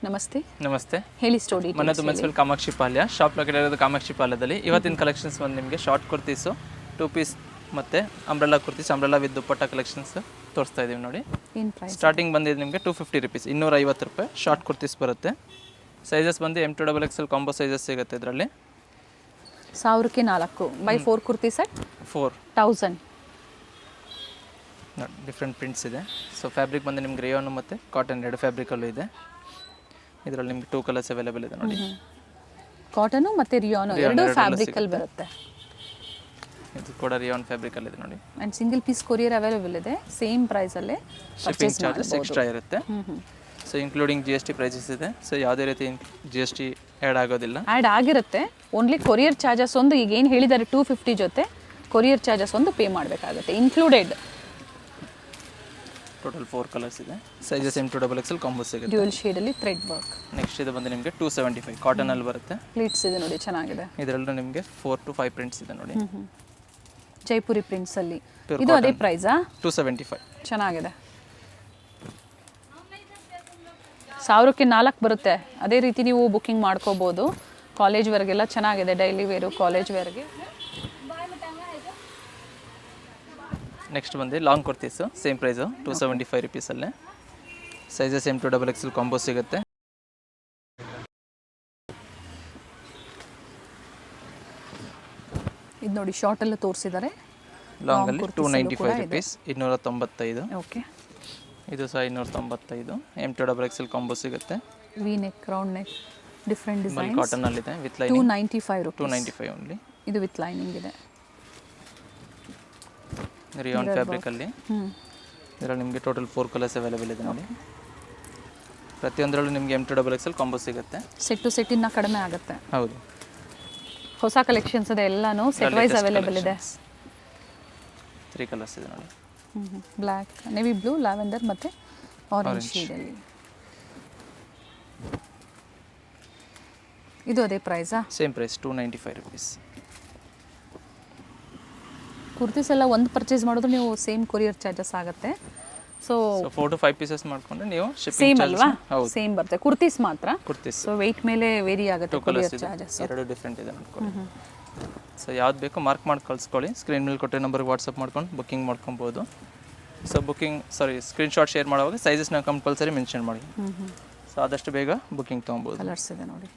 ನಮಸ್ತೆ. ನಮಸ್ತೆ. ಹೇಳಿ ಸ್ಟೋರಿ. ಮನದು ಮೆನ್ಸ್ವೆಲ್ ಕಾಮಾಕ್ಷಿ ಪಾಲ್ಯ, ಶಾಪ್ ಲೊಕೇಟೆಡ್ ಇರೋದು ಕಾಮಾಕ್ಷಿ ಪಾಲ್ಯದಲ್ಲಿ. ಇವತ್ತಿನ ಕಲೆಕ್ಷನ್ಸ್ ಬಂದು ನಿಮಗೆ ಶಾರ್ಟ್ ಕುರ್ತೀಸು, 2 ಪೀಸ್ ಮತ್ತು umbrella kurtis, umbrella with dupatta collections ತೋರಿಸ್ತಾ ಇದ್ದೀವಿ ನೋಡಿ. ಏನು ಪ್ರೈಸ್? ಸ್ಟಾರ್ಟಿಂಗ್ ಬಂದಿದೆ ನಿಮಗೆ 250 ರುಪೀಸ್, 250 ರೂಪಾಯಿ ಶಾರ್ಟ್ ಕುರ್ತೀಸ್ ಬರುತ್ತೆ. ಸೈಜಸ್ ಬಂದು M2XXL ಕಾಂಬೋ ಸೈಜಸ್ ಸಿಗುತ್ತೆ ಇದರಲ್ಲಿ. 1000ಕ್ಕೆ 4 by 4 kurti set 4000. Different prints ಇದೆ. ಸೊ ಫ್ಯಾಬ್ರಿಕ್ ಬಂದು ನಿಮ್ಗೆ ರೇಯಾನ್ ಮತ್ತು ಕಾಟನ್ 2 ಫ್ಯಾಬ್ರಿಕಲ್ಲೂ ಇದೆ. ಇದರಲ್ಲಿ ನಿಮಗೆ 2 ಕಲರ್ಸ್ ಅವೈಲೇಬಲ್ ಇದೆ ನೋಡಿ. ಕಾಟನು ಮತ್ತು ರಿಯಾನು ಎರಡು ಫ್ಯಾಬ್ರಿಕಲ್ಲಿ ಬರುತ್ತೆ. ಇದು ಕೂಡ ರಿಯಾನ್ ಫ್ಯಾಬ್ರಿಕಲ್ಲಿ ಇದೆ ನೋಡಿ. And single piece courier available ಇದೆ. ಸೇಮ್ ಪ್ರೈಸಲ್ಲೇ ಶಿಪ್ಪಿಂಗ್ ಚಾರ್ಜಸ್ ಎಕ್ಸ್ಟ್ರಾ ಇರುತ್ತೆ. ಸೊ ಇನ್ಕ್ಲೂಡಿಂಗ್ GST ಪ್ರೈಸಸ್ ಇದೆ. ಸೊ ಯಾವುದೇ ರೀತಿ GST ಆ್ಯಡ್ ಆಗೋದಿಲ್ಲ. ಆ್ಯಡ್ ಆಗಿರುತ್ತೆ. ಓನ್ಲಿ ಕೊರಿಯರ್ ಚಾರ್ಜಸ್ ಒಂದು ಈಗ ಏನು ಹೇಳಿದ್ದಾರೆ 250 ಜೊತೆ ಕೊರಿಯರ್ ಚಾರ್ಜಸ್ ಒಂದು ಪೇ ಮಾಡಬೇಕಾಗುತ್ತೆ ಇನ್ಕ್ಲೂಡೆಡ್. ಟೋಟಲ್ 4 ಕಲರ್ಸ್ ಇದೆ. ಸೈಜಸ್ M2XXL ಕಾಂಬೋ ಸಿಗುತ್ತೆ. ಡ್ಯೂಯಲ್ ಶೇಡಲ್ಲಿ ಥ್ರೆಡ್ ವರ್ಕ್. ನೆಕ್ಸ್ಟ್ ಇದು ಬಂದು ನಿಮಗೆ 275 ಕಾಟನಲ್ಲಿ ಬರುತ್ತೆ. ಪ್ಲೀಟ್ಸ್ ಇದೆ ನೋಡಿ, ಚೆನ್ನಾಗಿದೆ. ಇದರಲ್ಲೂ ನಿಮಗೆ 4 to 5 ಪ್ರಿಂಟ್ಸ್ ಇದೆ ನೋಡಿ. ಜೈಪುರಿ ಪ್ರಿಂಟ್ಸಲ್ಲಿ ಇದು ಅದೇ ಪ್ರೈಸಾ? 275. ಚೆನ್ನಾಗಿದೆ. 1000ಕ್ಕೆ 4 ಬರುತ್ತೆ. ಅದೇ ರೀತಿ ನೀವು ಬುಕ್ಕಿಂಗ್ ಮಾಡ್ಕೋಬೋದು. ಕಾಲೇಜ್ ವೇರ್ಗೆಲ್ಲ ಚೆನ್ನಾಗಿದೆ, ಡೈಲಿ ವೇರು ಕಾಲೇಜ್ ವೇರ್ಗೆ. ನೆಕ್ಸ್ಟ್ ಬಂದು ಲಾಂಗ್ ಕುರ್ತೀಸು, ಸೇಮ್ ಪ್ರೈಸು 275 ರುಪೀಸಲ್ಲೇ. ಸೈಜಸ್ M2XXL ಕಾಂಬೋ ಸಿಗುತ್ತೆ. ಇದು ನೋಡಿ ಶಾರ್ಟಲ್ಲೂ ತೋರಿಸಿದ್ದಾರೆ. ಲಾಂಗಲ್ಲಿ 295 ರುಪೀಸ್, 295. ಓಕೆ, ಇದು ಸಹ 295. M2XXL ಕಾಂಬೋ ಸಿಗುತ್ತೆ. V neck, round neck, different design. ಕಾಟನಲ್ಲಿದೆ ವಿತ್ ಲೈನಿಂಗ್. 295 ರೂಪೀಸ್. 295 ಓನ್ಲಿ. ಇದು ವಿತ್ ಲೈನಿಂಗ್ ಇದೆ. ರಿಯಾನ್ ಫ್ಯಾಬ್ರಿಕಲ್ಲಿ. ಇದರಲ್ಲಿ ನಿಮಗೆ ಟೋಟಲ್ 4 ಕಲರ್ಸ್ ಅವೈಲೇಬಲ್ ಇದೆ ನೋಡಿ. ಪ್ರತಿಯೊಂದರಲ್ಲೂ ನಿಮಗೆ M2XXL ಕಾಂಬೋ ಸಿಗುತ್ತೆ. ಸೆಟ್ ಟು ಸೆಟ್ ಇನ್ನ ಕಡಿಮೆ ಆಗುತ್ತೆ. ಹೌದು, ಹೊಸ ಕಲೆಕ್ಷನ್ಸ್ ಇದೆ, ಎಲ್ಲಾನು ಸೆಟ್ ವೈಸ್ ಅವೈಲೇಬಲ್ ಇದೆ. 3 ಕಲರ್ಸ್ ಇದೆ ನೋಡಿ. ಬ್ಲ್ಯಾಕ್, ನೆವಿ ಬ್ಲೂ, ಲ್ಯಾವೆಂಡರ್ ಮತ್ತು ಆರೆಂಜ್ ಶೇಡಲ್ಲಿ. ಇದು ಅದೇ ಪ್ರೈಸಾ? Same price 295 rupees. ಕುರ್ತೀಸ್ ಎಲ್ಲ ಒಂದು ಪರ್ಚೇಸ್ ಮಾಡಿದ್ರು ನೀವು ಸೇಮ್ ಕೊರಿಯರ್ ಚಾರ್ಜಸ್ ಆಗುತ್ತೆ. ಸೊ 4 to 5 ಪೀಸಸ್ ಮಾಡ್ಕೊಂಡ್ರೆ ನೀವು ಸೇಮ್ ಶಿಪ್ಪಿಂಗ್ ಅಲ್ವಾ? ಹೌದು, ಸೇಮ್ ಬರುತ್ತೆ. ಕುರ್ತೀಸ್ ಮಾತ್ರ ಕುರ್ತೀಸ್ ಸೊ ವೆಯ್ಟ್ ಮೇಲೆ ವೇರಿ ಆಗುತ್ತೆ ಕೊರಿಯರ್ ಚಾರ್ಜಸ್. ಎರಡು ಡಿಫ್ರೆಂಟ್ ಇದೆ ಅನ್ಕೊಳ್ಳಿ. ಸೊ ಯಾವ್ದು ಬೇಕೋ ಮಾರ್ಕ್ ಮಾಡಿ ಕಳಿಸ್ಕೊಳ್ಳಿ. ಸ್ಕ್ರೀನ್ ಮೇಲೆ ಕೊಟ್ಟೆ ನಂಬರ್ಗೆ ವಾಟ್ಸಪ್ ಮಾಡ್ಕೊಂಡು ಬುಕ್ಕಿಂಗ್ ಮಾಡ್ಕೊಬೋದು. ಸೊ ಸ್ಕ್ರೀನ್ಶಾಟ್ ಶೇರ್ ಮಾಡುವಾಗ ಸೈಜಸ್ನ ಕಂಪಲ್ಸರಿ ಮೆನ್ಷನ್ ಮಾಡಿ. ಸೊ ಆದಷ್ಟು ಬೇಗ ಬುಕ್ಕಿಂಗ್ ತೊಗೊಬೋದು. ಕಲರ್ಸ್ ಇದೆ ನೋಡಿ.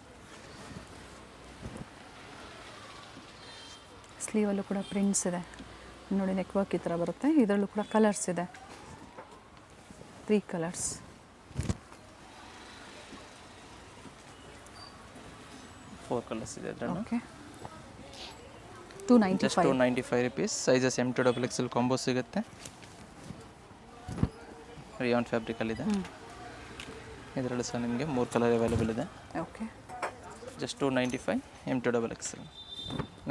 ಸ್ಲೀವಲ್ಲೂ ಕೂಡ ಪ್ರಿಂಟ್ಸ್ ಇದೆ ನೋಡಿ, ನೆಕ್ ವರ್ಕ್ ಈ ಥರ ಬರುತ್ತೆ. ಇದರಲ್ಲೂ ಕೂಡ ಕಲರ್ಸ್ ಇದೆ, 3 ಕಲರ್ಸ್. ಫೋರ್ ಕಲರ್ಸ್ ಇದೆ ಅದರಲ್ಲಿ. Okay, 295 rupees. Sizes M2XXL combo ಸಿಗುತ್ತೆ. ರಿಯಾನ್ ಫ್ಯಾಬ್ರಿಕಲ್ಲಿದೆ. ಇದರಲ್ಲಿ ಸಹ ನಿಮಗೆ 3 ಕಲರ್ ಅವೈಲೇಬಲ್ ಇದೆ. Okay, just 295 M2XXL.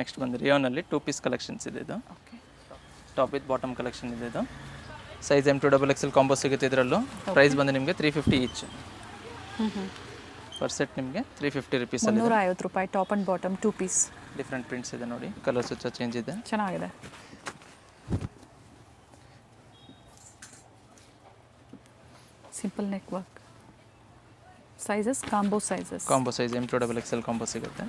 ನೆಕ್ಸ್ಟ್ ಬಂದು ರಿಯಾನಲ್ಲಿ 2 ಪೀಸ್ ಕಲೆಕ್ಷನ್ಸ್ ಇದೆ. ಇದು okay, top with bottom collection ಇದೆ. ಇದು ಸೈಜ್ M2XXL ಕಾಂಬೋ ಸಿಗುತ್ತೆ. ಇದರಲ್ಲೂ ಪ್ರೈಸ್ ಬಂದು ನಿಮಗೆ 350 ಈಚ್. ಪರ್ ಸೆಟ್ ನಿಮಗೆ 350 ರುಪೀಸ್ ಅಲ್ಲಿ. 350 ರೂಪಾಯಿ top and bottom 2 piece. Different prints ಇದೆ ನೋಡಿ, ಕಲರ್ಸ್ ಸಹ ಚೇಂಜ್ ಇದೆ. ಚೆನ್ನಾಗಿದೆ. Simple neck work. Sizes combo size M2XXL combo ಸಿಗುತ್ತೆ.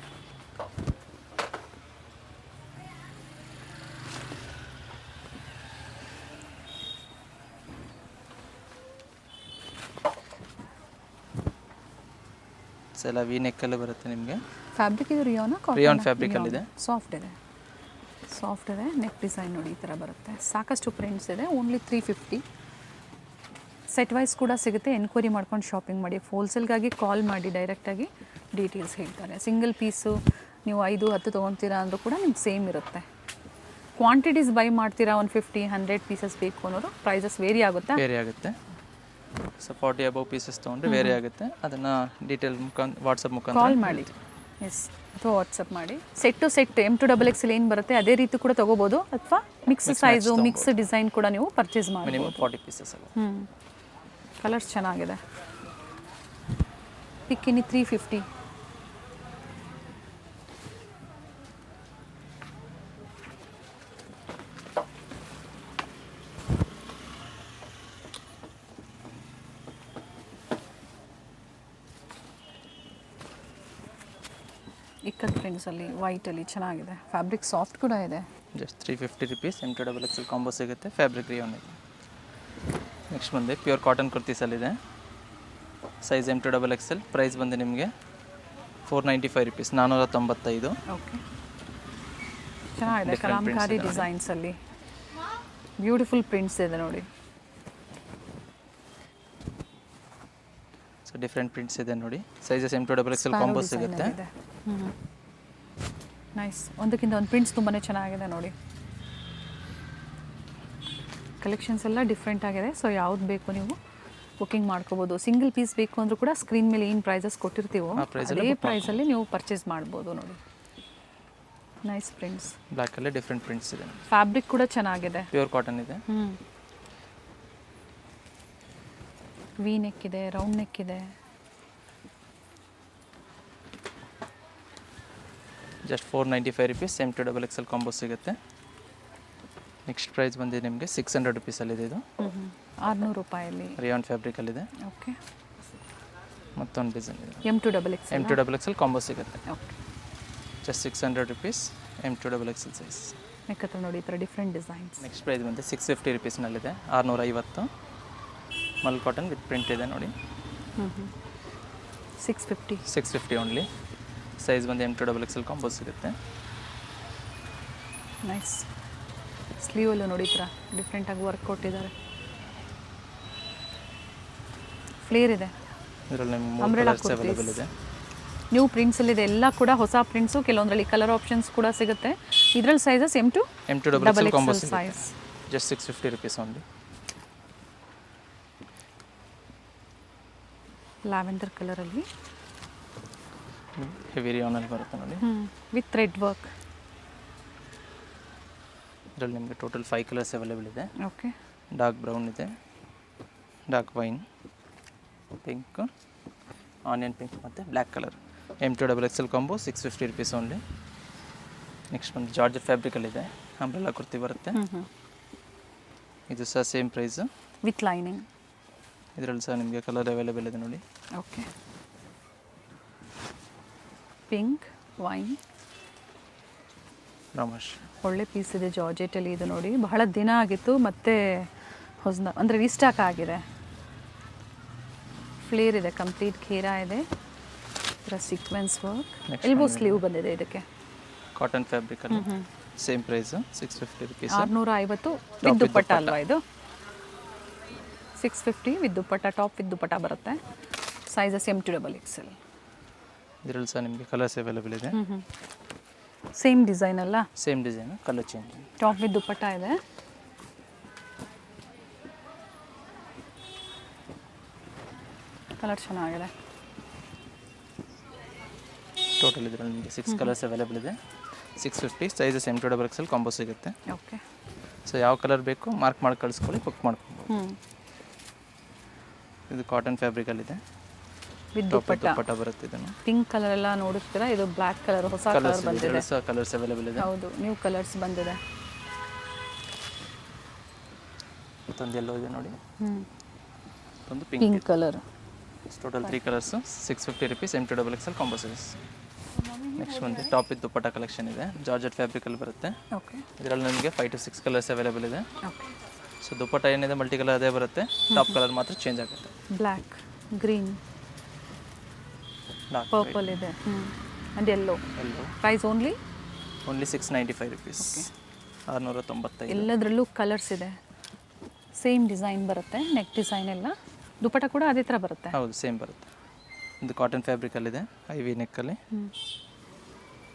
ಎಲ್ಲ ವಿ ನೆಕ್ಕಲ್ಲಿ ಬರುತ್ತೆ ನಿಮಗೆ. ಫ್ಯಾಬ್ರಿಕ್ ಇದು ರಿಯಾನ್ ಫ್ಯಾಬ್ರಿಕಲ್ಲಿದೆ. ಸಾಫ್ಟ್ ಇದೆ. ನೆಕ್ ಡಿಸೈನ್ ನೋಡಿ ಈ ಥರ ಬರುತ್ತೆ. ಸಾಕಷ್ಟು ಪ್ರಿಂಟ್ಸ್ ಇದೆ. ಓನ್ಲಿ 350. ಸೆಟ್ ವೈಸ್ ಕೂಡ ಸಿಗುತ್ತೆ. ಎನ್ಕ್ವೈರಿ ಮಾಡ್ಕೊಂಡು ಶಾಪಿಂಗ್ ಮಾಡಿ. ಹೋಲ್ಸೇಲ್ಗಾಗಿ ಕಾಲ್ ಮಾಡಿ, ಡೈರೆಕ್ಟಾಗಿ ಡೀಟೇಲ್ಸ್ ಹೇಳ್ತಾರೆ. ಸಿಂಗಲ್ ಪೀಸು ನೀವು 5-10 ತೊಗೊತೀರಾ ಅಂದರೂ ಕೂಡ ನಿಮ್ಗೆ ಸೇಮ್ ಇರುತ್ತೆ. ಕ್ವಾಂಟಿಟೀಸ್ ಬೈ ಮಾಡ್ತೀರಾ 150-100 ಪೀಸಸ್ ಬೇಕು ಅನ್ನೋದು ಪ್ರೈಸಸ್ ವೇರಿ ಆಗುತ್ತೆ. ಸೊ 40 ಅಬೌವ್ ಪೀಸಸ್ ತೊಗೊಂಡ್ರೆ ಬೇರೆ ಆಗುತ್ತೆ. ಅದನ್ನು ಡೀಟೇಲ್ ವಾಟ್ಸಪ್ ಮುಖಾಂತರ ಕಾಲ್ ಮಾಡಿ. ಎಸ್, ಅಥವಾ ವಾಟ್ಸಪ್ ಮಾಡಿ. ಸೆಟ್ ಟು ಸೆಟ್ M2XXL ಏನು ಬರುತ್ತೆ ಅದೇ ರೀತಿ ಕೂಡ ತೊಗೋಬೋದು, ಅಥವಾ ಮಿಕ್ಸ್ ಸೈಜು, ಮಿಕ್ಸ್ ಡಿಸೈನ್ ಕೂಡ ನೀವು ಪರ್ಚೇಸ್ ಮಾಡಿ. Minimum 40 pieces. ಕಲರ್ಸ್ ಚೆನ್ನಾಗಿದೆ. ಪಿಕ್ಕಿನಿ 350. ಇಕ್ಕತ್ ಪ್ರಿಂಟ್ಸಲ್ಲಿ ವೈಟಲ್ಲಿ ಚೆನ್ನಾಗಿದೆ. ಫ್ಯಾಬ್ರಿಕ್ ಸಾಫ್ಟ್ ಕೂಡ ಇದೆ. Just 350 rupees. M2XL ಕಾಂಬೋ ಸಿಗುತ್ತೆ. ಫ್ಯಾಬ್ರಿಕ್ ರಿಯಾನ್ ಇದೆ. ನೆಕ್ಸ್ಟ್ ಬಂದು ಪ್ಯೂರ್ ಕಾಟನ್ ಕುರ್ತೀಸಲ್ಲಿದೆ. Size M2XL. ಪ್ರೈಸ್ ಬಂದು ನಿಮಗೆ 495 ರುಪೀಸ್, 495. ಓಕೆ, ಚೆನ್ನಾಗಿದೆ. ಕಲಾಂಕಾರಿ ಡಿಸೈನ್ಸಲ್ಲಿ ಬ್ಯೂಟಿಫುಲ್ ಪ್ರಿಂಟ್ಸ್ ಇದೆ ನೋಡಿ. ಸೊ ಡಿಫ್ರೆಂಟ್ ಪ್ರಿಂಟ್ಸ್ ಇದೆ ನೋಡಿ. ಸೈಜಸ್ M2XL ಕಾಂಬೋ ಸಿಗುತ್ತೆ. ನೈಸ್. ಒಂದಕ್ಕಿಂತ ಒಂದು ಪ್ರಿಂಟ್ಸ್ ತುಂಬಾ ಚೆನ್ನಾಗಿದೆ ನೋಡಿ. ಕಲೆಕ್ಷನ್ಸ್ ಎಲ್ಲ ಡಿಫ್ರೆಂಟ್ ಆಗಿದೆ. ಸೊ ಯಾವ್ದು ಬೇಕು ನೀವು ಬುಕ್ಕಿಂಗ್ ಮಾಡ್ಕೋಬೋದು. ಸಿಂಗಲ್ ಪೀಸ್ ಬೇಕು ಅಂದರೂ ಕೂಡ ಸ್ಕ್ರೀನ್ ಮೇಲೆ ಏನು ಪ್ರೈಸಸ್ ಕೊಟ್ಟಿರ್ತೀವೋ ಅದೇ ಪ್ರೈಸಲ್ಲಿ ನೀವು ಪರ್ಚೇಸ್ ಮಾಡ್ಬೋದು ನೋಡಿ. Nice prints. ಬ್ಲ್ಯಾಕಲ್ಲಿ ಡಿಫ್ರೆಂಟ್ ಪ್ರಿಂಟ್ಸ್ ಇದೆ. ಫ್ಯಾಬ್ರಿಕ್ ಕೂಡ ಚೆನ್ನಾಗಿದೆ. ಪ್ಯೂರ್ ಕಾಟನ್ ಇದೆ. ವಿ ನೆಕ್ ಇದೆ, ರೌಂಡ್ ನೆಕ್ ಇದೆ. Just 495 rupees. M2XL ಕಾಂಬೋ ಸಿಗುತ್ತೆ. ನೆಕ್ಸ್ಟ್ ಪ್ರೈಸ್ ಬಂದು ನಿಮಗೆ 600 ರುಪೀಸಲ್ಲಿದೆ. ಇದು 600 ರೂಪಾಯಲ್ಲಿ ರಿಯಾನ್ ಫ್ಯಾಬ್ರಿಕಲ್ಲಿದೆ. ಓಕೆ, ಮತ್ತೊಂದು ಡಿಸೈನ್ ಇದೆ. M2XL ಕಾಂಬೋ ಸಿಗುತ್ತೆ. Okay, just 600 rupees. M2XL size. ನೆಕ್ಕತ್ರ ನೋಡಿ ಈ ಥರ ಡಿಫ್ರೆಂಟ್ ಡಿಸೈನ್ಸ್. ನೆಕ್ಸ್ಟ್ ಪ್ರೈಸ್ ಬಂದು 650 ರುಪೀಸ್ನಲ್ಲಿದೆ. 650. ಮಲ್ ಕಾಟನ್ ವಿತ್ ಪ್ರಿಂಟ್ ಇದೆ ನೋಡಿ. 650 ಓನ್ಲಿ. ಸೈಜ್ ಬಂದು M2XL ಕಾಂಬೋ ಸಿಗುತ್ತೆ. ನೈಸ್. ಸ್ಲೀವಲ್ಲೂ ನೋಡಿ ಈ ಥರ ಡಿಫ್ರೆಂಟಾಗಿ ವರ್ಕ್ ಕೊಟ್ಟಿದ್ದಾರೆ. ಫ್ಲೇರ್ ಇದೆ. ಇದರಲ್ಲಿ ನಿಮ್ಗೆ Umbrella ಕಲರ್ಸ್ ಅವೈಲೇಬಲ್ ಇದೆ. ನ್ಯೂ ಪ್ರಿಂಟ್ಸಲ್ಲಿದೆ. ಎಲ್ಲ ಕೂಡ ಹೊಸ ಪ್ರಿಂಟ್ಸು. ಕೆಲವೊಂದರಲ್ಲಿ ಕಲರ್ ಆಪ್ಷನ್ಸ್ ಕೂಡ ಸಿಗುತ್ತೆ. ಇದರಲ್ಲಿ sizes M2XL combo M2XL size. Just 650 rupees only. Lavender ಕಲರಲ್ಲಿ ಹೆವಿ ರಿಯಾನಲ್ಲಿ ಬರುತ್ತೆ ನೋಡಿ. With thread work. ಇದರಲ್ಲಿ ನಿಮಗೆ ಟೋಟಲ್ 5 ಕಲರ್ಸ್ ಅವೈಲೇಬಲ್ ಇದೆ. ಓಕೆ, ಡಾರ್ಕ್ ಬ್ರೌನ್ ಇದೆ, dark wine, pink, onion pink ಮತ್ತು black colour. M2XL combo 650 rupees only. Next ಬಂದು ಜಾರ್ಜೆಟ್ ಫ್ಯಾಬ್ರಿಕಲ್ಲಿದೆ. ಅಂಬ್ರೆಲಾ ಕುರ್ತಿ ಬರುತ್ತೆ. ಇದು ಸಹ ಸೇಮ್ ಪ್ರೈಸು ವಿತ್ ಲೈನಿಂಗ್. ಇದರಲ್ಲಿ ಸಹ ನಿಮಗೆ ಕಲರ್ ಅವೈಲೇಬಲ್ ಇದೆ ನೋಡಿ. ಓಕೆ, ಪಿಂಕ್, ವೈನ್, ರಾಮಶ್. ಒಳ್ಳೆ ಪೀಸ್ ಇದೆ ಜಾರ್ಜೆಟಲ್ಲಿ. ಇದು ನೋಡಿ ಬಹಳ ದಿನ ಆಗಿತ್ತು, ಮತ್ತೆ ಹೊಸ ಅಂದರೆ ರೀಸ್ಟಾಕ್ ಆಗಿದೆ. ಫ್ಲೇರ್ ಇದೆ, ಕಂಪ್ಲೀಟ್ ಖೇರಾ ಇದೆ, ಥರ ಸೀಕ್ವೆನ್ಸ್ ವರ್ಕ್. ಎಲ್ಬೋ ಸ್ಲೀವ್ ಬಂದಿದೆ ಇದಕ್ಕೆ. ಕಾಟನ್ ಫ್ಯಾಬ್ರಿಕಲ್ಲಿ same price 650 rupees. 650 with dupatta ಅಲ್ವಾ ಇದು? 650 with dupatta, top with dupatta ಬರುತ್ತೆ. Sizes M2XL. ಇದರಲ್ಲಿ ಸಹ ನಿಮಗೆ ಕಲರ್ಸ್ ಅವೈಲೇಬಲ್ ಇದೆ. ಸೇಮ್ ಡಿಸೈನ್ ಅಲ್ಲ? Same design, colour change. Top with dupatta ಇದೆ. ಕಲರ್ ಚೆನ್ನಾಗಿದೆ. ಟೋಟಲ್ ಇದರಲ್ಲಿ ನಿಮಗೆ 6 ಕಲರ್ಸ್ ಅವೈಲೇಬಲ್ ಇದೆ. 650. ಸೈಜಸ್ M2XL ಕಾಂಬೋ ಸಿಗುತ್ತೆ. ಓಕೆ, ಸೊ ಯಾವ ಕಲರ್ ಬೇಕು ಮಾರ್ಕ್ ಮಾಡಿ ಕಳಿಸ್ಕೊಳ್ಳಿ, ಬುಕ್ ಮಾಡ್ಕೊಬೋದು. ಇದು ಕಾಟನ್ ಫ್ಯಾಬ್ರಿಕಲ್ಲಿದೆ. ವಿತ್ ದುಪ್ಪಟ್ಟ ಬರುತ್ತೆ. ಇದನ್ನು ಪಿಂಕ್ ಕಲರ್ ಎಲ್ಲ ನೋಡುತ್ತೀರಾ? ಇದು ಬ್ಲ್ಯಾಕ್ ಕಲರ್, ಹೊಸ ಕಲರ್ ಬಂದಿದೆ. ಸಹ ಕಲರ್ಸ್ ಅವೈಲೇಬಲ್ ಇದೆ. ಹೌದು, ನ್ಯೂ ಕಲರ್ಸ್ ಬಂದಿದೆ. ಮತ್ತೊಂದು ಎಲ್ಲೋ ಇದೆ ನೋಡಿ. ಒಂದು pink colour. Total 3 colours. 650 rupees. M2XL combo size. Next ಬಂದು ಟಾಪ್ ವಿತ್ ದುಪ್ಪಟ್ಟ ಕಲೆಕ್ಷನ್ ಇದೆ. ಜಾರ್ಜೆಟ್ ಫ್ಯಾಬ್ರಿಕಲ್ಲಿ ಬರುತ್ತೆ. ಓಕೆ, ಇದರಲ್ಲಿ ನಿಮಗೆ 5 to 6 ಕಲರ್ಸ್ ಅವೈಲೇಬಲ್ ಇದೆ. ಓಕೆ. ಸೊ ದುಪ್ಪಟ್ಟ ಏನಿದೆ ಮಲ್ಟಿ ಕಲರ್ ಅದೇ ಬರುತ್ತೆ. ಟಾಪ್ ಕಲರ್ ಮಾತ್ರ ಚೇಂಜ್ ಆಗುತ್ತೆ. ಬ್ಲ್ಯಾಕ್, ಗ್ರೀನ್, ಪರ್ಪಲ್ ಇದೆ and yellow. Price only 695 rupees. 695. ಎಲ್ಲದರಲ್ಲೂ ಕಲರ್ಸ್ ಇದೆ. ಸೇಮ್ ಡಿಸೈನ್ ಬರುತ್ತೆ. ನೆಕ್ ಡಿಸೈನ್ ಎಲ್ಲ. ದುಪ್ಪಟ್ಟ ಕೂಡ ಅದೇ ಥರ ಬರುತ್ತೆ. ಹೌದು, ಸೇಮ್ ಬರುತ್ತೆ. ಇದು ಕಾಟನ್ ಫ್ಯಾಬ್ರಿಕಲ್ಲಿದೆ. ಐವಿ ನೆಕ್ಕಲ್ಲಿ.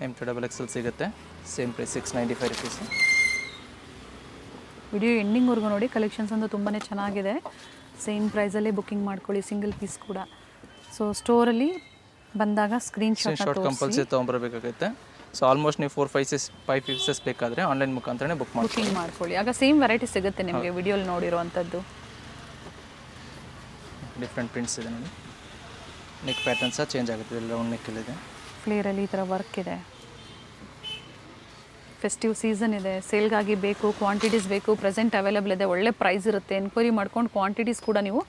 M2XL ಸಿಗುತ್ತೆ. Same price 695 rupees. ವಿಡಿಯೋ ಎಂಡಿಂಗ್ವರೆಗೂ ನೋಡಿ. ಕಲೆಕ್ಷನ್ಸ್ ಅಂತೂ ತುಂಬಾ ಚೆನ್ನಾಗಿದೆ. ಸೇಮ್ ಪ್ರೈಸಲ್ಲೇ ಬುಕ್ಕಿಂಗ್ ಮಾಡ್ಕೊಳ್ಳಿ, ಸಿಂಗಲ್ ಪೀಸ್ ಕೂಡ. ಸೊ ಸ್ಟೋರಲ್ಲಿ ಬಂದಾಗ ಸ್ಕ್ರೀನ್ ಶಾಟ್ ಕಂಪಲ್ಸರಿ ತೊಗೊಂಬರಬೇಕಾಗುತ್ತೆ. ಸೊ ಆಲ್ಮೋಸ್ಟ್ ನೀವು 4-5 ಪೀಸಸ್ ಬೇಕಾದರೆ ಆನ್ಲೈನ್ ಮುಖಾಂತರನೇ ಬುಕ್ಕಿಂಗ್ ಮಾಡ್ಕೊಳ್ಳಿ. ಆಗ ಸೇಮ್ ವೆರೈಟಿ ಸಿಗುತ್ತೆ ನಿಮಗೆ ವಿಡಿಯೋಲಿ ನೋಡಿರೋವಂಥದ್ದು. ಡಿಫ್ರೆಂಟ್ ಪ್ರಿಂಟ್ಸ್ ಇದೆ ನೋಡಿ. ನೆಕ್ ಪ್ಯಾಟರ್ನ್ ಸಹ ಚೇಂಜ್ ಆಗುತ್ತೆ. ರೌಂಡ್ ನೆಕ್ಕಲ್ಲಿದೆ. ಫ್ಲೇರಲ್ಲಿ ಈ ಥರ ವರ್ಕ್ ಇದೆ. ಫೆಸ್ಟಿವ್ ಸೀಸನ್ ಇದೆ. ಸೇಲ್ಗಾಗಿ ಬೇಕು, ಕ್ವಾಂಟಿಟೀಸ್ ಬೇಕು, ಪ್ರೆಸೆಂಟ್ ಅವೈಲೇಬಲ್ ಇದೆ. ಒಳ್ಳೆ ಪ್ರೈಸ್ ಇರುತ್ತೆ. ಎನ್ಕ್ವೈರಿ ಮಾಡ್ಕೊಂಡು ಕ್ವಾಂಟಿಟೀಸ್ ಕೂಡ ನೀವು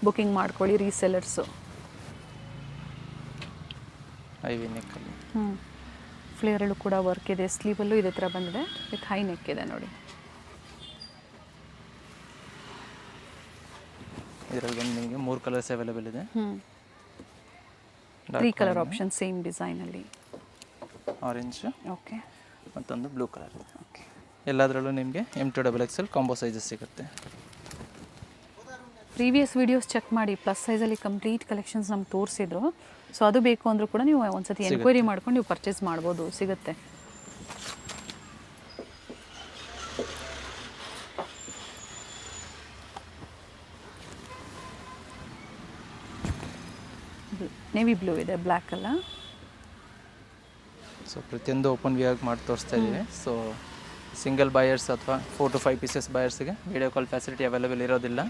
ಬುಕ್ಕಿಂಗ್ ಮಾಡ್ಕೊಳ್ಳಿ. ರೀಸೆಲರ್ಸು. ಐವಿ ನೆಕ್ಕಲ್ಲಿ ಫ್ಲೇರಲ್ಲೂ ಕೂಡ ವರ್ಕ್ ಇದೆ, ಸ್ಲೀವಲ್ಲೂ ಇದೇ ಥರ ಬಂದಿದೆ, ವಿತ್ ಹೈ ನೆಕ್ ಇದೆ ನೋಡಿ. ಇದರಲ್ಲಿ ಬಂದು ನಿಮಗೆ 3 ಕಲರ್ಸ್ ಅವೈಲೇಬಲ್ ಇದೆ. 3 ಕಲರ್ ಆಪ್ಷನ್ ಸೇಮ್ ಡಿಸೈನಲ್ಲಿ. ಆರೆಂಜ್, ಓಕೆ, ಮತ್ತೊಂದು ಬ್ಲೂ ಕಲರ್. ಓಕೆ. ಎಲ್ಲದರಲ್ಲೂ ನಿಮಗೆ M2XXL ಕಾಂಬೋ ಸೈಜಸ್ ಸಿಗುತ್ತೆ. ಪ್ರೀವಿಯಸ್ ವೀಡಿಯೋಸ್ ಚೆಕ್ ಮಾಡಿ, ಪ್ಲಸ್ ಸೈಜಲ್ಲಿ ಕಂಪ್ಲೀಟ್ ಕಲೆಕ್ಷನ್ಸ್ ನಮ್ಗೆ ತೋರಿಸಿದ್ರು. ಸೊ ಅದು ಬೇಕು ಅಂದರೂ ಕೂಡ ನೀವು ಒಂದ್ಸತಿ ಎನ್ಕ್ವೈರಿ ಮಾಡ್ಕೊಂಡು ನೀವು ಪರ್ಚೇಸ್ ಮಾಡ್ಬೋದು, ಸಿಗುತ್ತೆ. ನೇವಿ ಬ್ಲೂ ಇದೆ, ಬ್ಲ್ಯಾಕ್ ಅಲ್ಲ. ಸೊ ಪ್ರತಿಯೊಂದು ಓಪನ್ ವ್ಯೂ ಆಗಿ ಮಾಡಿ ತೋರಿಸ್ತಾ ಇದ್ದೀವಿ. ಸೊ ಸಿಂಗಲ್ ಬಾಯರ್ಸ್ ಅಥವಾ 4 to 5 ಪೀಸಸ್ ಬಾಯರ್ಸ್ಗೆ ವಿಡಿಯೋ ಕಾಲ್ ಫೆಸಿಲಿಟಿ ಅವೈಲೇಬಲ್ ಇರೋದಿಲ್ಲ.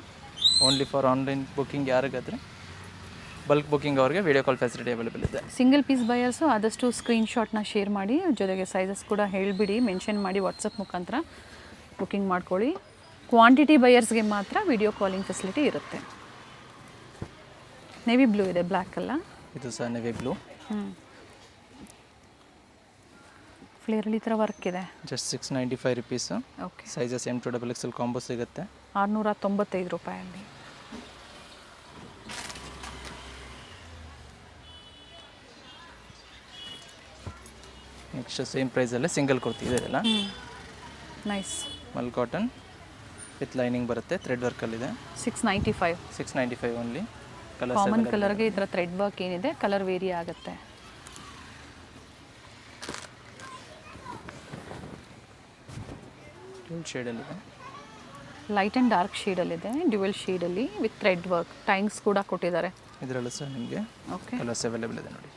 ಓನ್ಲಿ ಫಾರ್ ಆನ್ಲೈನ್ ಬುಕ್ಕಿಂಗ್ ಯಾರಿಗಾದರೆ ಬಲ್ಕ್ ಬುಕ್ಕಿಂಗ್ ಅವ್ರಿಗೆ ವಿಡಿಯೋ ಕಾಲ್ ಫೆಸಿಲಿಟಿ ಅವೈಲೇಬಲ್ ಇದೆ. ಸಿಂಗಲ್ ಪೀಸ್ ಬಯರ್ಸು ಆದಷ್ಟು ಸ್ಕ್ರೀನ್ಶಾಟ್ನ ಶೇರ್ ಮಾಡಿ, ಜೊತೆಗೆ ಸೈಜಸ್ ಕೂಡ ಹೇಳಿಬಿಡಿ, ಮೆನ್ಷನ್ ಮಾಡಿ ವಾಟ್ಸಪ್ ಮುಖಾಂತರ ಬುಕ್ಕಿಂಗ್ ಮಾಡ್ಕೊಳ್ಳಿ. ಕ್ವಾಂಟಿಟಿ ಬಯರ್ಸ್ಗೆ ಮಾತ್ರ ವಿಡಿಯೋ ಕಾಲಿಂಗ್ ಫೆಸಿಲಿಟಿ ಇರುತ್ತೆ. ನೇವಿ ಬ್ಲೂ ಇದೆ, ಬ್ಲ್ಯಾಕ್ ಅಲ್ಲ. ಇದು ಸಹ ನೇವಿ ಬ್ಲೂ. ಫ್ಲೇರಲ್ಲಿ ಈ ಥರ ವರ್ಕ್ ಇದೆ. Just 695 rupees. Okay. Sizes M2XXL combo ಸಿಗುತ್ತೆ 695 ರೂಪಾಯಲ್ಲಿ. ನೆಕ್ಸ್ಟ್ ಸೇಮ್ ಪ್ರೈಸಲ್ಲೇ ಸಿಂಗಲ್ ಕುರ್ತಿ ಇದೆ ಅಲ್ಲ. Nice. Mul cotton with lining ಬರುತ್ತೆ, ಥ್ರೆಡ್ ವರ್ಕಲ್ಲಿದೆ. 695. 695 ಓನ್ಲಿ. ಕಾಮನ್ ಕಲರ್ಗೆ ಈ ಥರ ಥ್ರೆಡ್ ವರ್ಕ್ ಏನಿದೆ, ಕಲರ್ ವೇರಿ ಆಗುತ್ತೆ. ಶೇಡಲ್ಲಿದೆ, ಲೈಟ್ ಆ್ಯಂಡ್ ಡಾರ್ಕ್ ಶೇಡಲ್ಲಿದೆ, ಡ್ಯುವೆಲ್ ಶೇಡಲ್ಲಿ ವಿತ್ ಥ್ರೆಡ್ ವರ್ಕ್, ಟೈಮ್ಸ್ ಕೂಡ ಕೊಟ್ಟಿದ್ದಾರೆ. ಇದರಲ್ಲೂ ಸಹ ನಿಮಗೆ ಓಕೆ, ಕಲರ್ಸ್ ಅವೈಲೇಬಲ್ ಇದೆ ನೋಡಿ.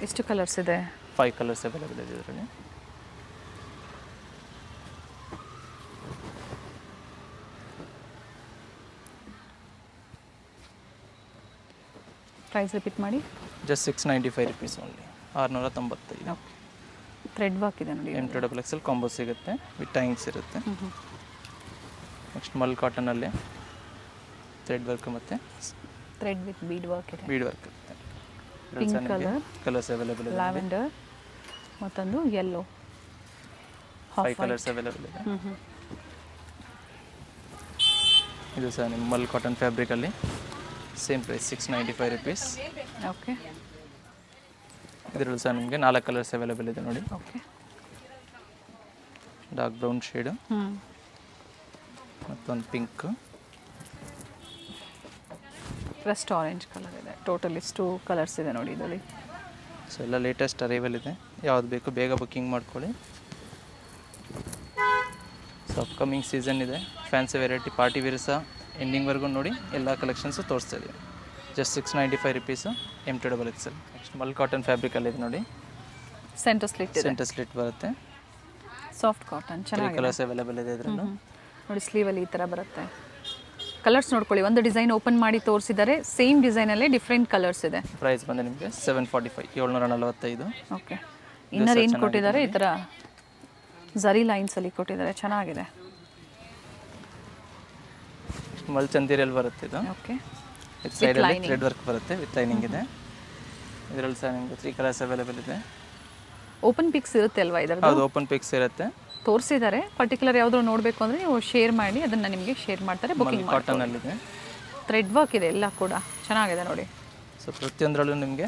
ಎಷ್ಟು ಕಲರ್ಸ್ ಇದೆ? 5 ಕಲರ್ಸ್ ಅವೈಲೇಬಲ್ ಇದೆ ಇದರಲ್ಲಿ. ಪ್ರೈಸ್ ರಿಪೀಟ್ ಮಾಡಿ. Just 695 rupees only, 695. Okay. Thread work ಇದೆ ನೋಡಿ. M2XXL ಕಾಂಬೋ ಸಿಗುತ್ತೆ, ವಿತ್ ಟೈಂಗ್ಸ್ ಇರುತ್ತೆ. ನೆಕ್ಸ್ಟ್ ಮಲ್ ಕಾಟನಲ್ಲಿ ಥ್ರೆಡ್ ವರ್ಕ್ ಮತ್ತು ಥ್ರೆಡ್ ವಿತ್ ಬೀಡ್ ವರ್ಕ್ ಇದೆ. ಬೀಡ್ ವರ್ಕ್ ಇರುತ್ತೆ. ಪಿಂಕ್ ಕಲರ್, ಕಲರ್ಸ್ ಅವೈಲೇಬಲ್ ಇದೆ. ಲ್ಯಾವೆಂಡರ್, ಮತ್ತೊಂದು ಯೆಲ್ಲೋ. 5 ಕಲರ್ಸ್ ಅವೈಲೇಬಲ್ ಇದೆ. ಇದು ಸಹ ನಿಮ್ಮ ಮಲ್ ಕಾಟನ್ ಫ್ಯಾಬ್ರಿಕಲ್ಲಿ ಸೇಮ್ ಪ್ರೈಸ್ 695 ರುಪೀಸ್. ಓಕೆ. ಇದರಲ್ಲೂ ಸಹ ನಿಮಗೆ 4 ಕಲರ್ಸ್ ಅವೈಲೇಬಲ್ ಇದೆ ನೋಡಿ. ಓಕೆ. ಡಾರ್ಕ್ ಬ್ರೌನ್ ಶೇಡು, ಮತ್ತೊಂದು ಪಿಂಕ್, ರಸ್ಟ್ ಆರೆಂಜ್ ಕಲರ್ ಇದೆ. ಟೋಟಲ್ ಇಷ್ಟು ಕಲರ್ಸ್ ಇದೆ ನೋಡಿ ಇದರಲ್ಲಿ. ಸೊ ಎಲ್ಲ ಲೇಟೆಸ್ಟ್ ಅರೈವಲ್ ಇದೆ, ಯಾವ್ದು ಬೇಕು ಬೇಗ ಬುಕ್ಕಿಂಗ್ ಮಾಡ್ಕೊಳ್ಳಿ. ಸೊ ಅಪ್ಕಮಿಂಗ್ ಸೀಸನ್ ಇದೆ, ಫ್ಯಾನ್ಸಿ ವೆರೈಟಿ ಪಾರ್ಟಿ ವೇರ್ ಸಹ ಎಂಡಿಂಗ್ವರೆಗೂ ನೋಡಿ ಎಲ್ಲ ಕಲೆಕ್ಷನ್ಸು ತೋರಿಸ್ತಾ ಇದ್ದೀವಿ. Just 695 rupees M2XXL. Next mul cotton ಫ್ಯಾಬ್ರಿಕಲ್ಲಿದೆ ನೋಡಿ. ಸೆಂಟರ್ ಸ್ಲಿಟ್ ಇದೆ, ಸೆಂಟರ್ ಸ್ಲಿಟ್ ಬರುತ್ತೆ. ಸಾಫ್ಟ್ ಕಾಟನ್, 3 ಚೆನ್ನಾಗಿದೆ. ಕಲರ್ಸ್ ಅವೈಲೇಬಲ್ ಇದೆ ಇದರಲ್ಲೂ. ನೋಡಿ ಸ್ಲೀವಲ್ಲಿ ಈ ಥರ ಬರುತ್ತೆ. ಕಲರ್ಸ್ ನೋಡ್ಕೊಳ್ಳಿ, ಒಂದು ಡಿಸೈನ್ ಓಪನ್ ಮಾಡಿ ತೋರಿಸಿದ್ದಾರೆ, ಸೇಮ್ ಡಿಸೈನಲ್ಲೇ ಡಿಫ್ರೆಂಟ್ ಕಲರ್ಸ್ ಇದೆ. ಪ್ರೈಸ್ ಬಂದು ನಿಮಗೆ 745, 745. ಓಕೆ. ಇನ್ನರ್ ಏನು ಕೊಟ್ಟಿದ್ದಾರೆ, ಈ ಥರ ಝರಿ ಲೈನ್ಸಲ್ಲಿ ಕೊಟ್ಟಿದ್ದಾರೆ, ಚೆನ್ನಾಗಿದೆ. ಮಲ್ ಚಂದಿರಿಯಲ್ಲಿ ಬರುತ್ತೆ ಇದು. ಓಕೆ. ವಿತ್ ಸೈಡಲ್ಲಿ ಥ್ರೆಡ್ ವರ್ಕ್ ಬರುತ್ತೆ, ವಿತ್ ಲೈನಿಂಗ್ ಇದೆ. ಇದರಲ್ಲಿ ಸಹ ನಿಮಗೆ 3 ಕಲರ್ಸ್ ಅವೈಲೇಬಲ್ ಇದೆ. ಓಪನ್ ಪಿಕ್ಸ್ ಇರುತ್ತೆ ಅಲ್ವಾ ಇದರದ್ದು? ಹೌದು, ಓಪನ್ ಪಿಕ್ಸ್ ಇರುತ್ತೆ. ತೋರಿಸಿದ್ದಾರೆ. ಪರ್ಟಿಕ್ಯುಲರ್ ಯಾವುದೋ ನೋಡಬೇಕು ಅಂದರೆ ನೀವು ಶೇರ್ ಮಾಡಿ, ಅದನ್ನು ನಿಮಗೆ ಶೇರ್ ಮಾಡ್ತಾರೆ, ಬುಕಿಂಗ್ ಮಾಡಿ. ಕಾಟನಲ್ಲಿದೆ, ಥ್ರೆಡ್ ವರ್ಕ್ ಇದೆ, ಎಲ್ಲ ಕೂಡ ಚೆನ್ನಾಗಿದೆ ನೋಡಿ. ಸೊ ಪ್ರತಿಯೊಂದರಲ್ಲೂ ನಿಮಗೆ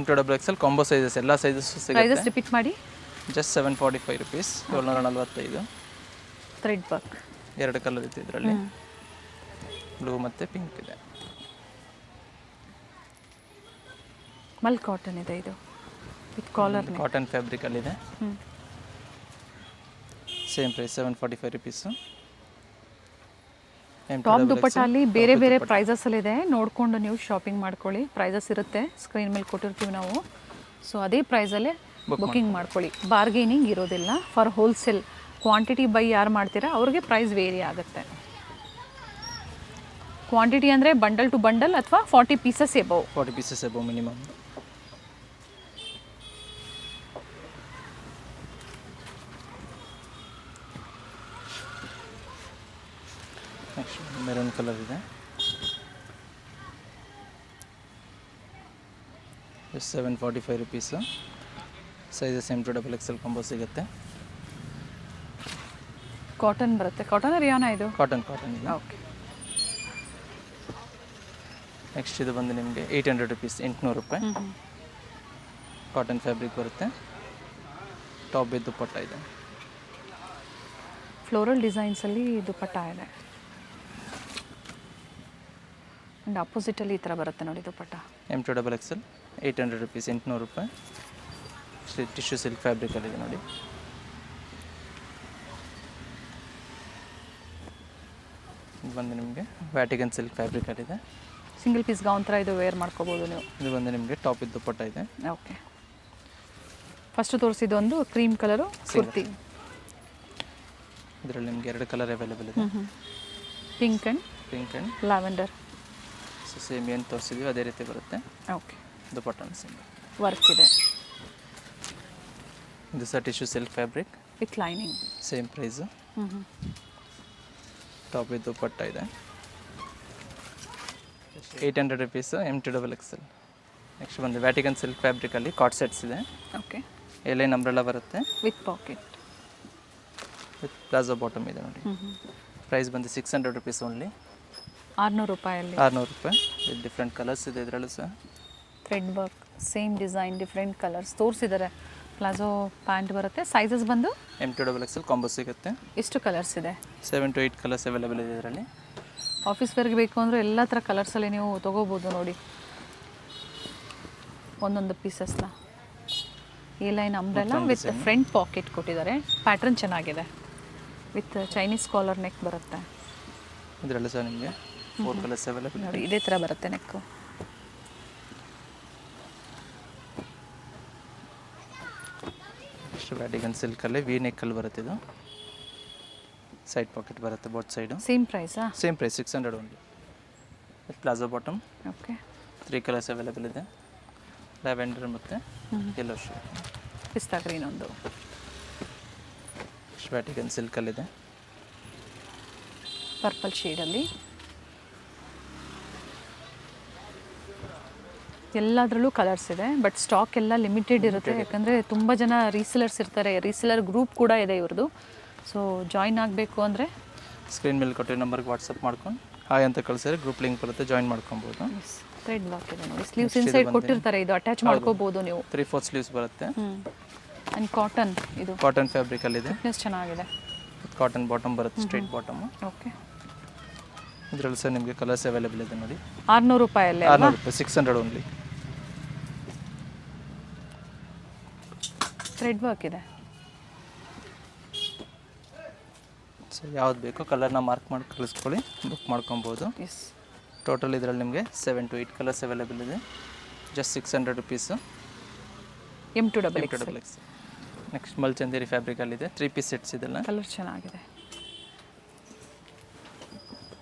M2XXL ಕಾಂಬೋ ಸೈಜಸ್ ಎಲ್ಲ ಸೈಜಸ್ಸು ಸಿಗುತ್ತೆ. ಪ್ರೈಸಸ್ ರಿಪೀಟ್ ಮಾಡಿ. Just 745 rupees, 745. Thread work 2 colour ಇದೆ ಇದರಲ್ಲಿ, ಬ್ಲೂ ಮತ್ತು ಪಿಂಕ್ ಇದೆ. ಮಲ್ ಕಾಟನ್ ಇದೆ, ಇದು ವಿತ್ ಕಾಲರ್ ಕಾಟನ್ ಫ್ಯಾಬ್ರಿಕಲ್ಲಿದೆ. Same price 745 rupees. ಟಾಪ್ ದುಪ್ಪಟ್ಟಲ್ಲಿ ಬೇರೆ ಬೇರೆ ಪ್ರೈಸಸ್ಸಲ್ಲಿದೆ, ನೋಡಿಕೊಂಡು ನೀವು ಶಾಪಿಂಗ್ ಮಾಡ್ಕೊಳ್ಳಿ. ಪ್ರೈಸಸ್ ಇರುತ್ತೆ, ಸ್ಕ್ರೀನ್ ಮೇಲೆ ಕೊಟ್ಟಿರ್ತೀವಿ ನಾವು. ಸೊ ಅದೇ ಪ್ರೈಸಲ್ಲೇ ಬುಕಿಂಗ್ ಮಾಡ್ಕೊಳ್ಳಿ, ಬಾರ್ಗೇನಿಂಗ್ ಇರೋದಿಲ್ಲ. ಫಾರ್ ಹೋಲ್ಸೇಲ್ ಕ್ವಾಂಟಿಟಿ ಬೈ ಯಾರು ಮಾಡ್ತೀರಾ ಅವ್ರಿಗೆ ಪ್ರೈಸ್ ವೇರಿ ಆಗುತ್ತೆ. ಕ್ವಾಂಟಿಟಿ ಅಂದರೆ ಬಂಡಲ್ ಟು ಬಂಡಲ್ ಅಥವಾ 40 pieces above. 40 pieces above minimum. Next maroon colour ಇದೆ. Just 745 rupees. Sizes M2XL combo ಸಿಗುತ್ತೆ. ಕಾಟನ್ ಬರುತ್ತೆ. ಕಾಟನ್ ರಿಯಾನ ಇದು? ಕಾಟನ್ ಇದೆ. ಓಕೆ. ನೆಕ್ಸ್ಟ್ ಇದು ಬಂದು ನಿಮಗೆ 800 ರುಪೀಸ್, 800 ರೂಪಾಯಿ. ಕಾಟನ್ ಫ್ಯಾಬ್ರಿಕ್ ಬರುತ್ತೆ. ಟಾಪ್ ವಿತ್ ದುಪ್ಪಟ್ಟ ಇದೆ. ಫ್ಲೋರಲ್ ಡಿಸೈನ್ಸಲ್ಲಿ ದುಪ್ಪಟ್ಟ ಇದೆ. ಆ್ಯಂಡ್ ಅಪೋಸಿಟಲ್ಲಿ ಈ ಥರ ಬರುತ್ತೆ ನೋಡಿ ದುಪ್ಪಟ್ಟ. M2XL 800 ರುಪೀಸ್, 800 ರೂಪಾಯಿ. ಟಿಶ್ಯೂ ಸಿಲ್ಕ್ ಫ್ಯಾಬ್ರಿಕಲ್ಲಿದೆ ನೋಡಿ. ಇದು ಬಂದು ನಿಮಗೆ ವ್ಯಾಟಿಗನ್ ಸಿಲ್ಕ್ ಫ್ಯಾಬ್ರಿಕಲ್ಲಿದೆ. ಸಿಂಗಲ್ ಪೀಸ್ ಗೌನ್ ಥರ ಇದು ವೇರ್ ಮಾಡ್ಕೋಬೋದು ನೀವು. ಇದು ಬಂದು ನಿಮಗೆ ಟಾಪ್ ವಿತ್ ದುಪ್ಪಟ್ಟ ಇದೆ. ಓಕೆ. ಫಸ್ಟ್ ತೋರಿಸಿದ್ದು ಒಂದು ಕ್ರೀಮ್ ಕಲರು ಕುರ್ತಿ. ಇದರಲ್ಲಿ ನಿಮಗೆ 2 ಕಲರ್ ಅವೈಲೇಬಲ್ ಇದೆ. Pink and lavender. So same ಏನು ತೋರಿಸಿದ್ವಿ ಅದೇ ರೀತಿ ಬರುತ್ತೆ. ಓಕೆ. ದುಪ್ಪಟ್ಟ ಸಿಂಗಲ್ ವರ್ಕ್ ಇದೆ. ಇದು ಸಹ tissue silk fabric with lining. Same price. Top with dupatta ಇದೆ. 800 ರುಪೀಸು M2XL. ನೆಕ್ಸ್ಟ್ ಬಂದು ವ್ಯಾಟಿಗನ್ ಸಿಲ್ಕ್ ಫ್ಯಾಬ್ರಿಕಲ್ಲಿ ಕಾಟ್ ಸೆಟ್ಸ್ ಇದೆ. ಓಕೆ. ಎಲೈನ್ ಅಂಬ್ರೆಲಾ ಬರುತ್ತೆ with pocket. With palazzo bottom ಇದೆ ನೋಡಿ. ಪ್ರೈಸ್ ಬಂದು 600 ರುಪೀಸ್ ಓನ್ಲಿ. 600 ರೂಪಾಯಲ್ಲಿ. 600 ರೂಪಾಯಿ. ವಿತ್ ಡಿಫ್ರೆಂಟ್ ಕಲರ್ಸ್ ಇದೆ ಇದರಲ್ಲೂ ಸಹ. Thread work, same design, different colours ತೋರಿಸಿದ್ದಾರೆ. ಪ್ಲಾಜೋ ಪ್ಯಾಂಟ್ ಬರುತ್ತೆ. ಸೈಜಸ್ ಬಂದು M2XL ಕಾಂಬೋ ಸಿಗುತ್ತೆ. ಎಷ್ಟು ಕಲರ್ಸ್ ಇದೆ? 7 to 8 ಕಲರ್ಸ್ ಅವೈಲೇಬಲ್ ಇದೆ ಇದರಲ್ಲಿ. ಆಫೀಸ್ ವೇರ್ಗೆ ಬೇಕು ಅಂದರೆ ಎಲ್ಲ ಥರ ಕಲರ್ಸಲ್ಲಿ ನೀವು ತೊಗೋಬೋದು ನೋಡಿ ಒಂದೊಂದು ಪೀಸಸ್ನ. A line umbrella with front pocket ಕೊಟ್ಟಿದ್ದಾರೆ. ಪ್ಯಾಟ್ರನ್ ಚೆನ್ನಾಗಿದೆ. ವಿತ್ ಚೈನೀಸ್ ಕಾಲರ್ ನೆಕ್ ಬರುತ್ತೆ. ಇದರಲ್ಲೂ ಸಹ ನಿಮಗೆ 4 ಕಲರ್ಸ್ ಅವೈಲೇಬಲ್ ನೋಡಿ ಇದೇ ಥರ ಬರುತ್ತೆ ನೆಕ್ಕು. ವ್ಯಾಟಿಗನ್ ಸಿಲ್ಕಲ್ಲಿ ವಿ ನೆಕ್ಕಲ್ಲಿ ಬರುತ್ತೆ. ಇದು ಸೈಡ್ ಪಾಕೆಟ್ ಬರುತ್ತೆ ಬೋತ್ ಸೈಡು. ಸೇಮ್ ಪ್ರೈಸಾ? Same price 600 only. With palazzo bottom. Okay. 3 colours available ಇದೆ. ಲ್ಯಾವೆಂಡರ್ ಮತ್ತು ಯೆಲ್ಲೋ ಶೇಡ್. ಪಿಸ್ತಾ ಗ್ರೀನ್ ಒಂದು. ವ್ಯಾಟಿಗನ್ ಸಿಲ್ಕಲ್ಲಿದೆ. ಪರ್ಪಲ್ ಶೇಡಲ್ಲಿ. ಎಲ್ಲದರಲ್ಲೂ ಕಲರ್ಸ್ ಇದೆ. ಬಟ್ ಸ್ಟಾಕ್ ಎಲ್ಲ ಲಿಮಿಟೆಡ್ ಇರುತ್ತೆ. ಯಾಕಂದರೆ ತುಂಬ ಜನ ರೀಸೆಲರ್ಸ್ ಇರ್ತಾರೆ. ರೀಸೆಲರ್ ಗ್ರೂಪ್ ಕೂಡ ಇದೆ ಇವ್ರದ್ದು. ಸೊ ಜಾಯಿನ್ ಆಗಬೇಕು ಅಂದರೆ ಸ್ಕ್ರೀನ್ ಮೇಲೆ ಕೊಟ್ಟಿರೋ ನಂಬರ್ಗೆ ವಾಟ್ಸಪ್ ಮಾಡ್ಕೊಂಡು ಹಾಯ್ ಅಂತ ಕಳಿಸಿದ್ರೆ ಗ್ರೂಪ್ ಲಿಂಕ್ ಬರುತ್ತೆ, ಜಾಯಿನ್ ಮಾಡ್ಕೊಬೋದು. ಥ್ರೆಡ್ ವರ್ಕ್ ಇದೆ ನೋಡಿ. ಸ್ಲೀವ್ಸ್ ಇನ್ಸೈಡ್ ಕೊಟ್ಟಿರ್ತಾರೆ. ಇದು ಅಟ್ಯಾಚ್ ಮಾಡ್ಕೋಬೋದು ನೀವು. 3/4 ಸ್ಲೀವ್ಸ್ ಬರುತ್ತೆ. And cotton. ಇದು ಕಾಟನ್ ಫ್ಯಾಬ್ರಿಕಲ್ಲಿದೆ. ಥಿಕ್ನೆಸ್ ಚೆನ್ನಾಗಿದೆ. ಕಾಟನ್ ಬಾಟಮ್ ಬರುತ್ತೆ, ಸ್ಟ್ರೈಟ್ ಬಾಟಮು. ಓಕೆ. ಇದರಲ್ಲಿ ಸಹ ನಿಮಗೆ ಕಲರ್ಸ್ ಅವೈಲೇಬಲ್ ಇದೆ ನೋಡಿ. 600 ರೂಪಾಯಲ್ಲಿ. 600 ರೂಪಾಯಿ, 600 ಓನ್ಲಿ. ಥ್ರೆಡ್ ವರ್ಕ್ ಇದೆ. ಸೊ ಯಾವ್ದು ಬೇಕೋ ಕಲರ್ನ ಮಾರ್ಕ್ ಮಾಡಿ ಕಳಿಸ್ಕೊಳ್ಳಿ, ಬುಕ್ ಮಾಡ್ಕೊಬೋದು. ಎಸ್. ಟೋಟಲ್ ಇದರಲ್ಲಿ ನಿಮಗೆ 7 to 8 ಕಲರ್ಸ್ ಅವೈಲೇಬಲ್ ಇದೆ. Just 600 rupees. M2XL. ನೆಕ್ಸ್ಟ್ ಮಲ್ಚಂದೇರಿ ಫ್ಯಾಬ್ರಿಕಲ್ಲಿದೆ. 3 ಪೀಸ್ ಸೆಟ್ಸ್ ಇದೆಲ್ಲ. ಕಲರ್ ಚೆನ್ನಾಗಿದೆ.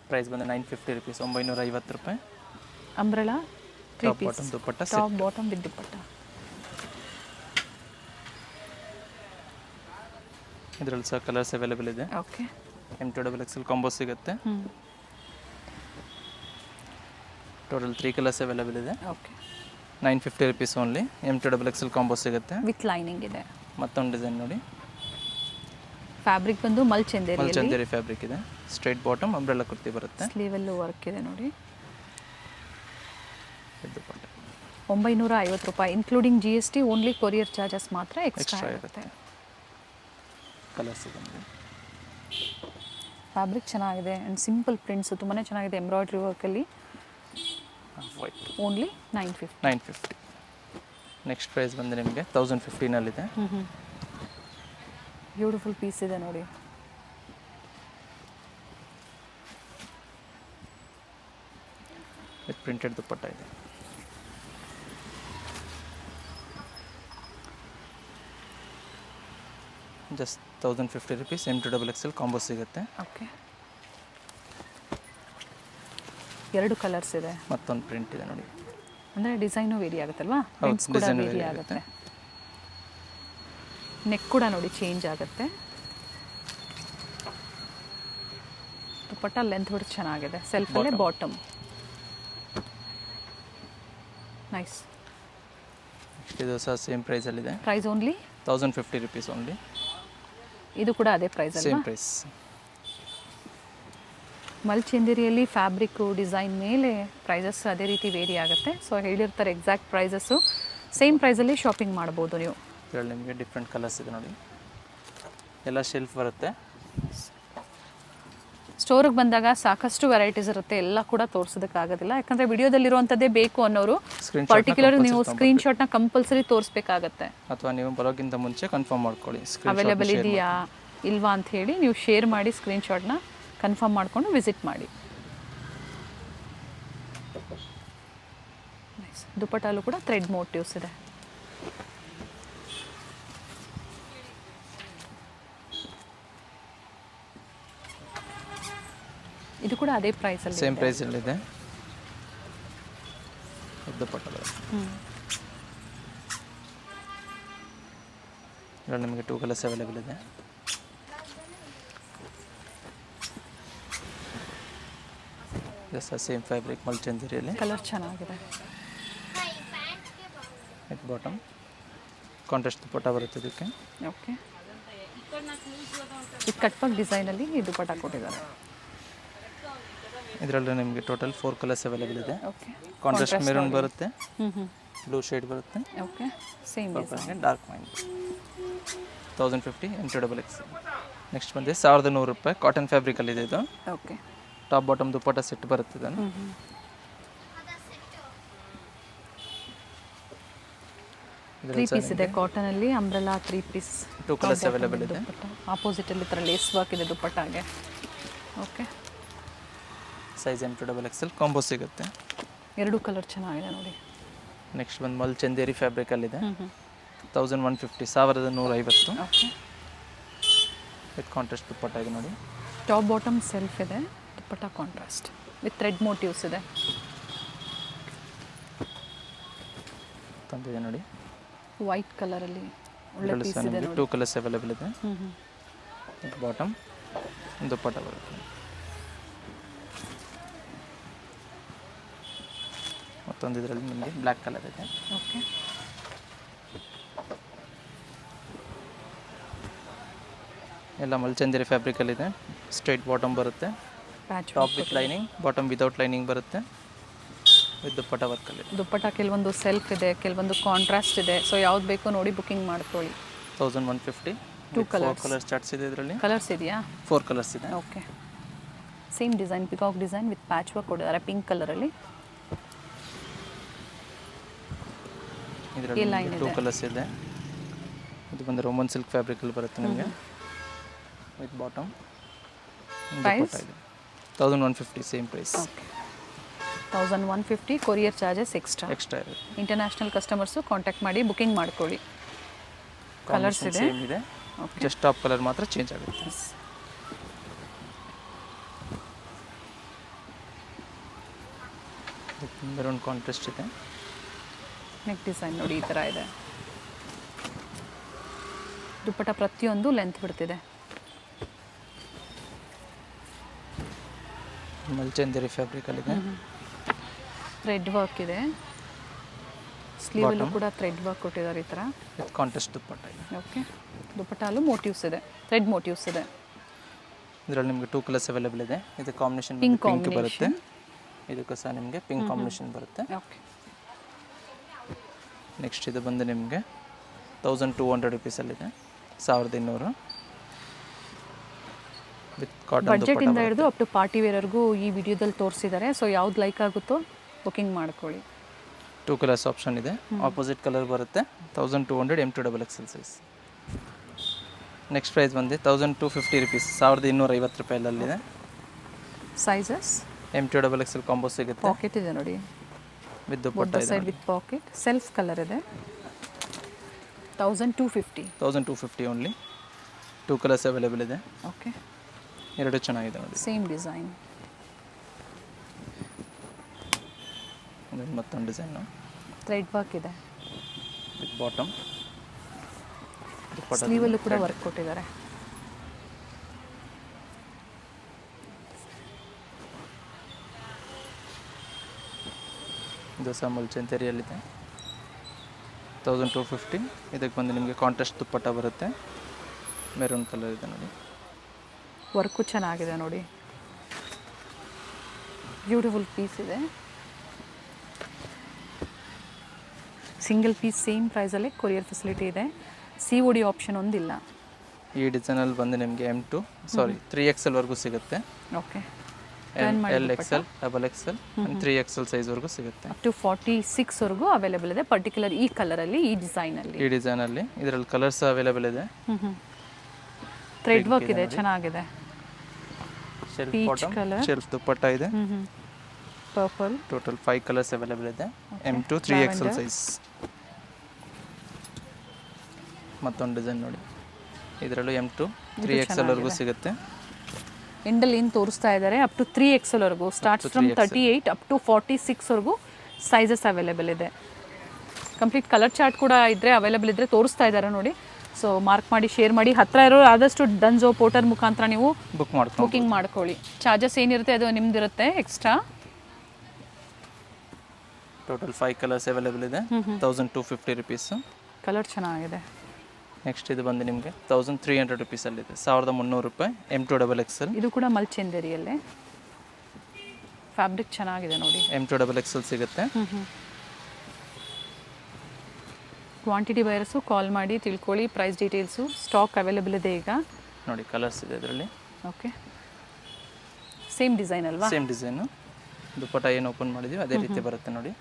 ಪ್ರೈಸ್ ಬಂದು 950 ರುಪೀಸ್, 950 ರೂಪಾಯಿ. Umbrella 3 piece. Bottom dupatta. Top bottom with dupatta. ಇದರಲ್ಲಿ ಸಹ ಕಲರ್ಸ್ ಅವೈಲೇಬಲ್ ಇದೆ. ಓಕೆ. M2XL ಕಾಂಬೋ ಸಿಗುತ್ತೆ. ಟೋಟಲ್ 3 ಕಲರ್ಸ್ ಅವೈಲೇಬಲ್ ಇದೆ. Okay. 950 rupees only. M2XL combo ಸಿಗುತ್ತೆ. ವಿತ್ ಲೈನಿಂಗ್ ಇದೆ. ಮತ್ತೊಂದು ಡಿಸೈನ್ ನೋಡಿ. ಫ್ಯಾಬ್ರಿಕ್ ಬಂದು ಮಲ್ಚಂದೇರಿ ಫ್ಯಾಬ್ರಿಕ್ ಇದೆ. ಸ್ಟ್ರೈಟ್ ಬಾಟಮ್ ಅಂಬ್ರೆಲಾ ಕುರ್ತಿ ಬರುತ್ತೆ. ಸ್ಲೀವಲ್ಲೂ ವರ್ಕ್ ಇದೆ ನೋಡಿ. ದುಪ್ಪಟ್ಟ 950 ರೂಪಾಯಿ including GST. Only courier charges ಮಾತ್ರ ಎಕ್ಸ್ಟ್ರಾ ಇರುತ್ತೆ. ಕಲರ್ಸ್ ಇದೆ. ಫ್ಯಾಬ್ರಿಕ್ ಚೆನ್ನಾಗಿದೆ ಆ್ಯಂಡ್ ಸಿಂಪಲ್ ಪ್ರಿಂಟ್ಸು ತುಂಬಾ ಚೆನ್ನಾಗಿದೆ. ಎಂಬ್ರಾಯ್ಡ್ರಿ ವರ್ಕಲ್ಲಿ. ವೈಟ್. ಓನ್ಲಿ 950. 950. ನೆಕ್ಸ್ಟ್ ಪ್ರೈಸ್ ಬಂದು ನಿಮಗೆ 1015ನಲ್ಲಿದೆ. ಬ್ಯೂಟಿಫುಲ್ ಪೀಸ್ ಇದೆ ನೋಡಿ. ವಿತ್ ಪ್ರಿಂಟೆಡ್ ದುಪ್ಪಟ್ಟ ಇದೆ. Just 1050 rupees. M2XL ಕಾಂಬೋ ಸಿಗುತ್ತೆ. ಓಕೆ. 2 ಕಲರ್ಸ್ ಇದೆ. ಮತ್ತೊಂದು ಪ್ರಿಂಟ್ ಇದೆ ನೋಡಿ. ಅಂದರೆ ಡಿಸೈನು ವೇರಿ ಆಗುತ್ತಲ್ವಾ? ಪ್ರಿಂಟ್ಸ್ ಕೂಡ ವೇರಿ ಆಗುತ್ತೆ. ನೆಕ್ ಕೂಡ ನೋಡಿ ಚೇಂಜ್ ಆಗುತ್ತೆ. ದುಪ್ಪಟ್ಟ ಲೆಂತ್ ಬಿಟ್ಟು ಚೆನ್ನಾಗಿದೆ. ಸೆಲ್ಫಲ್ಲೇ ಬಾಟಮ್. ನೈಸ್. ಇದು ಸಹ ಸೇಮ್ ಪ್ರೈಸಲ್ಲಿದೆ, ಪ್ರೈಸ್ ಓನ್ಲಿ 1050 ರುಪೀಸ್ ಓನ್ಲಿ, ಇದು ಕೂಡ ಅದೇ ಪ್ರೈಸ್ ಅಲ್ವಾ? Same price. ಮಲ್ಚಂದೇರಿಯಲ್ಲಿ ಫ್ಯಾಬ್ರಿಕ್ಕು ಡಿಸೈನ್ ಮೇಲೆ ಪ್ರೈಸಸ್ ಅದೇ ರೀತಿ ವೇರಿ ಆಗುತ್ತೆ. ಸೊ ಹೇಳಿರ್ತಾರೆ ಎಕ್ಸಾಕ್ಟ್ ಪ್ರೈಸಸ್ಸು, ಸೇಮ್ ಪ್ರೈಸಲ್ಲಿ ಶಾಪಿಂಗ್ ಮಾಡ್ಬೋದು ನೀವು. ಇದರಲ್ಲಿ ನಿಮಗೆ ಡಿಫ್ರೆಂಟ್ ಕಲರ್ಸ್ ಇದೆ ನೋಡಿ, ಎಲ್ಲ ಶೆಲ್ಫ್ ಬರುತ್ತೆ. ಸ್ಟೋರಿಗೆ ಬಂದಾಗ ಸಾಕಷ್ಟು ವೆರೈಟೀಸ್ ಇರುತ್ತೆ, ಎಲ್ಲ ಕೂಡ ತೋರಿಸೋದಕ್ಕಾಗೋದಿಲ್ಲ. ಯಾಕಂದರೆ ವಿಡಿಯೋದಲ್ಲಿರುವಂಥದ್ದೇ ಬೇಕು ಅನ್ನೋರು ಪರ್ಟಿಕ್ಯುಲರ್ ನೀವು ಸ್ಕ್ರೀನ್ಶಾಟ್ನ ಕಂಪಲ್ಸರಿ ತೋರಿಸ್ಬೇಕಾಗತ್ತೆ. ಅಥವಾ ನೀವು ಬರೋಕ್ಕಿಂತ ಮುಂಚೆ ಕನ್ಫರ್ಮ್ ಮಾಡ್ಕೊಳ್ಳಿ ಅವೈಲೇಬಲ್ ಇದೆಯಾ ಇಲ್ವಾ ಅಂತ ಹೇಳಿ ನೀವು ಶೇರ್ ಮಾಡಿ, ಸ್ಕ್ರೀನ್ಶಾಟ್ನ ಕನ್ಫರ್ಮ್ ಮಾಡಿಕೊಂಡು ವಿಸಿಟ್ ಮಾಡಿ. ದುಪಟ್ಟಾಲು ಕೂಡ ಥ್ರೆಡ್ ಮೋಟಿವ್ಸ್ ಇದೆ. ಇದು ಕೂಡ ಅದೇ ಪ್ರೈಸಲ್ಲಿ, ಸೇಮ್ ಪ್ರೈಸಲ್ಲಿದೆ. ದುಪಟ್ಟ ಇದರಲ್ಲಿ ನಿಮಗೆ 2 ಕಲರ್ಸ್ ಅವೈಲೇಬಲ್ ಇದೆ. ಸೇಮ್ ಫ್ಯಾಬ್ರಿಕ್ ಮಲ್ಚಂದೇರಿಯಲ್ಲಿ, ಕಲರ್ ಚೆನ್ನಾಗಿದೆ. ವಿತ್ ಬಾಟಮ್ ಕಾಂಟ್ರಾಸ್ಟ್ ದುಪಟ್ಟ ಬರುತ್ತೆ ಇದಕ್ಕೆ. ಓಕೆ, ಇದು ಕಟ್ಪಕ್ ಡಿಸೈನಲ್ಲಿ ಈ ದುಪಟ್ಟ ಕೊಟ್ಟಿದ್ದಾರೆ. ಇದರಲ್ಲಿ ನಿಮಗೆ ಟೋಟಲ್ 4 ಕಲರ್ಸ್ ಅವೈಲೇಬಲ್ ಇದೆ. ಓಕೆ, ಕಾಂಟ್ರಾಸ್ಟ್ ಮೆರೂನ್ ಬರುತ್ತೆ, ಬ್ಲೂ ಶೇಡ್ ಬರುತ್ತೆ, okay, same design, dark main. 1050 MTXL. Next ಬಂದು 1100 ರೂಪಾಯಿ ಕಾಟನ್ ಫ್ಯಾಬ್ರಿಕಲ್ಲಿದೆ ಇದು. Okay, top bottom dupatta set ಬರುತ್ತೆ ಇದನ್ನು. ತ್ರೀ ಪೀಸ್ ಇದೆ ಕಾಟನಲ್ಲಿ, ಅಂಬ್ರೆಲಾ 3 ಪೀಸ್, 2 ಕಲರ್ಸ್ ಅವೈಲೇಬಲ್ ಇದೆ. ಆಪೋಸಿಟಲ್ಲಿ ಈ ಥರ ಲೇಸ್ ವರ್ಕ್ ಇದೆ ದುಪಟ್ಟಾಗೆ. ಓಕೆ, ಸೈಜ್ MXL ಕಾಂಬೋ ಸಿಗುತ್ತೆ. 2 ಕಲರ್ ಚೆನ್ನಾಗಿದೆ ನೋಡಿ. ನೆಕ್ಸ್ಟ್ ಬಂದು ಮಲ್ಚಂದೇರಿ ಫ್ಯಾಬ್ರಿಕಲ್ಲಿದೆ, 1150, 1150. ಓಕೆ, ವಿತ್ ಕಾಂಟ್ರಾಸ್ಟ್ ದುಪಟ್ಟ ಇದೆ ನೋಡಿ. ಟಾಪ್ ಬಾಟಮ್ ಸೆಲ್ಫ್ ಇದೆ, dupatta contrast with thread motives ಇದೆ. ತಂದಿದೆ ನೋಡಿ, ವೈಟ್ ಕಲರಲ್ಲಿ ಒಳ್ಳೆ ಪೀಸ್ ಇದೆ ನೋಡಿ. 2 ಕಲರ್ಸ್ ಅವೈಲೇಬಲ್ ಇದೆ. ವಿತ್ ಬಾಟಮ್ ದುಪಟ್ಟ ಬರುತ್ತೆ. ಮತ್ತೊಂದು ಇದರಲ್ಲಿ ನಿಮಗೆ ಬ್ಲ್ಯಾಕ್ ಕಲರ್ ಇದೆ. ಓಕೆ, ಎಲ್ಲ ಮಲ್ಚಂದೇರಿ ಫ್ಯಾಬ್ರಿಕಲ್ಲಿದೆ. ಸ್ಟ್ರೈಟ್ ಬಾಟಮ್ ಬರುತ್ತೆ, patch top with lining, bottom without lining ಬರುತ್ತೆ, ವಿತ್ ದುಪಟ್ಟ ವರ್ಕಲ್ಲಿ. ದುಪಟ್ಟ ಕೆಲವೊಂದು ಸೆಲ್ಫ್ ಇದೆ, ಕೆಲವೊಂದು ಕಾಂಟ್ರಾಸ್ಟ್ ಇದೆ. ಸೊ ಯಾವ್ದು ಬೇಕೋ ನೋಡಿ ಬುಕ್ಕಿಂಗ್ ಮಾಡ್ಕೊಳ್ಳಿ. 1150. 2 4 ಕಲರ್ಸ್ ಚಾರ್ಟ್ಸ್ ಇದೆ ಇದರಲ್ಲಿ. ಕಲರ್ಸ್ ಇದೆಯಾ? 4 ಕಲರ್ಸ್ ಇದೆ. Okay, same design, peacock design with patch work ಕೊಟ್ಟಿದ್ದಾರೆ ಪಿಂಕ್ ಕಲರಲ್ಲಿ. ಇದರಲ್ಲಿ ಲೈನ್ 2 ಕಲರ್ಸ್ ಇದೆ. ಇದು ಬಂದು ರೋಮನ್ ಸಿಲ್ಕ್ ಫ್ಯಾಬ್ರಿಕಲ್ಲಿ ಬರುತ್ತೆ ನಿಮಗೆ, with bottom. Price 1150, same price. Okay, 1150. Courier charges extra ಇರುತ್ತೆ. ಇಂಟರ್ನ್ಯಾಷನಲ್ ಕಸ್ಟಮರ್ಸು ಕಾಂಟ್ಯಾಕ್ಟ್ ಮಾಡಿ ಬುಕ್ಕಿಂಗ್ ಮಾಡ್ಕೊಳ್ಳಿ. ಕಲರ್ಸ್ ಇದೆ, ಸೇಮ್ ಇದೆ, ಜಸ್ಟ್ ಟಾಪ್ ಕಲರ್ ಮಾತ್ರ ಚೇಂಜ್ ಆಗುತ್ತೆ. ಮೆರೂನ್ ಕಾಂಟ್ರಾಸ್ಟ್ ಇದೆ. ನೆಕ್ ಡಿಸೈನ್ ನೋಡಿ ಈ ಥರ ಇದೆ. ದುಪಟ್ಟ ಪ್ರತಿಯೊಂದು ಲೆಂತ್ ಬಿಡ್ತಿದೆ. ಮಲ್ಚಂದೇರಿ ಫ್ಯಾಬ್ರಿಕಲ್ಲಿದೆ. ಥ್ರೆಡ್ ವರ್ಕ್ ಇದೆ, ಸ್ಲೀವಲ್ಲೂ ಕೂಡ ಥ್ರೆಡ್ ವರ್ಕ್ ಕೊಟ್ಟಿದ್ದಾರೆ ಈ ಥರ. ವಿತ್ ಕಾಂಟ್ರಾಸ್ಟ್ ದುಪಟ್ಟ ಇದೆ. ಓಕೆ, ದುಪಟ್ಟಲ್ಲೂ ಮೋಟಿವ್ಸ್ ಇದೆ, ಥ್ರೆಡ್ ಮೋಟಿವ್ಸ್ ಇದೆ. ಇದರಲ್ಲಿ ನಿಮಗೆ 2 ಕಲರ್ಸ್ ಅವೈಲೇಬಲ್ ಇದೆ. ಇದು ಕಾಂಬಿನೇಷನ್ ಪಿಂಕ್ ಪಿಂಕ್ ಬರುತ್ತೆ, ಇದಕ್ಕೂ ಸಹ ನಿಮಗೆ ಪಿಂಕ್ ಕಾಂಬಿನೇಷನ್ ಬರುತ್ತೆ. ಓಕೆ, ನೆಕ್ಸ್ಟ್ ಇದು ಬಂದು ನಿಮಗೆ 1200 ರುಪೀಸಲ್ಲಿದೆ, 1200. ವಿತ್ ಕಾಟನ್ ಬಡ್ಜೆಟಿಂದ ಹಿಡಿದು ಅಪ್ ಟು ಪಾರ್ಟಿ ವೇರ್ವರೆಗೂ ಈ ವಿಡಿಯೋದಲ್ಲಿ ತೋರಿಸಿದ್ದಾರೆ. ಸೊ ಯಾವ್ದು ಲೈಕ್ ಆಗುತ್ತೋ ಬುಕ್ಕಿಂಗ್ ಮಾಡ್ಕೊಳ್ಳಿ. 2 ಕಲರ್ಸ್ ಆಪ್ಷನ್ ಇದೆ, ಆಪೋಸಿಟ್ ಕಲರ್ ಬರುತ್ತೆ. 1200 M2XL ಸೈಜ್. ನೆಕ್ಸ್ಟ್ ಪ್ರೈಸ್ ಬಂದು 1250 ರುಪೀಸ್, 1250 ರೂಪಾಯಿಯಲ್ಲಿದೆ. ಸೈಜಸ್ M2XL ಕಾಂಬೋ ಸಿಗುತ್ತೆ. ಪಾಕೆಟ್ ಇದೆ ನೋಡಿ, with dupatta side with packet, self colour ಇದೆ. 1250. 1250 ಓನ್ಲಿ. 2 ಕಲರ್ಸ್ ಅವೈಲೇಬಲ್ ಇದೆ. ಓಕೆ, 2 ಚೆನ್ನಾಗಿದೆ ನೋಡಿ. Same design. ಮತ್ತೊಂದು ಡಿಸೈನು, ಥ್ರೆಡ್ ವರ್ಕ್ ಇದೆ, ವಿತ್ ಬಾಟಮ್. ಸ್ಲೀವಲ್ಲೂ ಕೂಡ ವರ್ಕ್ ಕೊಟ್ಟಿದ್ದಾರೆ. ಇದು ಸಹ ಮಲ್ಚಂದೇರಿಯಲ್ಲಿದೆ. 1250. ಇದಕ್ಕೆ ಬಂದು ನಿಮಗೆ ಕಾಂಟ್ರಾಸ್ಟ್ ದುಪ್ಪಟ್ಟ ಬರುತ್ತೆ, ಮೆರೂನ್ ಕಲರ್ ಇದೆ ನೋಡಿ. ವರ್ಕು ಚೆನ್ನಾಗಿದೆ ನೋಡಿ, ಬ್ಯೂಟಿಫುಲ್ ಪೀಸ್ ಇದೆ. ಸಿಂಗಲ್ ಪೀಸ್ ಸೇಮ್ ಪ್ರೈಸಲ್ಲೇ ಕೊರಿಯರ್ ಫೆಸಿಲಿಟಿ ಇದೆ. COD ಆಪ್ಷನ್ ಒಂದಿಲ್ಲ. ಈ ಡಿಸೈನಲ್ಲಿ ಬಂದು ನಿಮಗೆ M2 3XL ವರೆಗೂ ಸಿಗುತ್ತೆ. Okay, LXL, XXL and 3XL ಸೈಜ್ವರೆಗೂ ಸಿಗುತ್ತೆ. ಅಪ್ ಟು 46 ವರೆಗೂ ಅವೈಲೇಬಲ್ ಇದೆ. ಪರ್ಟಿಕ್ಯುಲರ್ ಈ ಕಲರಲ್ಲಿ, ಈ ಡಿಸೈನಲ್ಲಿ. ಈ ಡಿಸೈನಲ್ಲಿ ಇದರಲ್ಲಿ ಕಲರ್ಸ್ ಅವೈಲೇಬಲ್ ಇದೆ. ಥ್ರೆಡ್ ವರ್ಕ್ ಇದೆ, ಚೆನ್ನಾಗಿದೆ. Self Peach bottom, colour. Self dupatta ಇದೆ. ಪರ್ಪಲ್, ಟೋಟಲ್ 5 ಕಲರ್ಸ್ ಅವೈಲೇಬಲ್ ಇದೆ. M2 3XL size. ಮತ್ತೊಂದು ಡಿಸೈನ್ ನೋಡಿ, ಇದರಲ್ಲೂ M2 3XL ವರೆಗೂ ಸಿಗುತ್ತೆ. ಎಂಡಲ್ಲಿ ಏನು ತೋರಿಸ್ತಾ ಇದ್ದಾರೆ ಅಪ್ ಟು 3XL ವರೆಗೂ, ಸ್ಟಾರ್ಟ್ಸ್ ಫ್ರಮ್ 38 ಅಪ್ ಟು 46 ವರೆಗೂ ಸೈಜಸ್ ಅವೈಲೇಬಲ್ ಇದೆ. ಕಂಪ್ಲೀಟ್ ಕಲರ್ ಚಾರ್ಟ್ ಕೂಡ ಇದ್ದರೆ ಅವೈಲೇಬಲ್ ಇದ್ದರೆ ತೋರಿಸ್ತಾ ಇದ್ದಾರೆ ನೋಡಿ. ಸೊ ಮಾರ್ಕ್ ಮಾಡಿ, ಶೇರ್ ಮಾಡಿ. ಹತ್ತಿರ ಇರೋ ಆದಷ್ಟು ಡನ್ಝೋ ಪೋರ್ಟರ್ ಮುಖಾಂತರ ನೀವು ಬುಕಿಂಗ್ ಮಾಡ್ಕೊಳ್ಳಿ. ಚಾರ್ಜಸ್ ಏನಿರುತ್ತೆ ಅದು ನಿಮ್ದಿರುತ್ತೆ ಎಕ್ಸ್ಟ್ರಾ. ಟೋಟಲ್ 5 ಕಲರ್ಸ್ ಅವೈಲೇಬಲ್ ಇದೆ. 1250 ರುಪೀಸ್. ಕಲರ್ ಚೆನ್ನಾಗಿದೆ. ನೆಕ್ಸ್ಟ್ ಇದು ಬಂದು ನಿಮಗೆ 1300 ರುಪೀಸಲ್ಲಿದೆ, 1300 ರೂಪಾಯಿ. M2 XXL. ಇದು ಕೂಡ ಮಲ್ಚೆಂದೇರಿಯಲ್ಲೇ. ಫ್ಯಾಬ್ರಿಕ್ ಚೆನ್ನಾಗಿದೆ ನೋಡಿ. M2 XXL ಸಿಗುತ್ತೆ. ಕ್ವಾಂಟಿಟಿ ಬಯರ್ಸು ಕಾಲ್ ಮಾಡಿ ತಿಳ್ಕೊಳ್ಳಿ ಪ್ರೈಸ್ ಡೀಟೇಲ್ಸು. ಸ್ಟಾಕ್ ಅವೈಲೇಬಲ್ ಇದೆ ಈಗ ನೋಡಿ. ಕಲರ್ಸ್ ಇದೆ ಇದರಲ್ಲಿ. ಓಕೆ, ಸೇಮ್ ಡಿಸೈನ್ ಅಲ್ವಾ? Same design. ದುಪ್ಪಟ್ಟ ಏನು ಓಪನ್ ಮಾಡಿದ್ದೀವಿ ಅದೇ ರೀತಿ ಬರುತ್ತೆ ನೋಡಿ.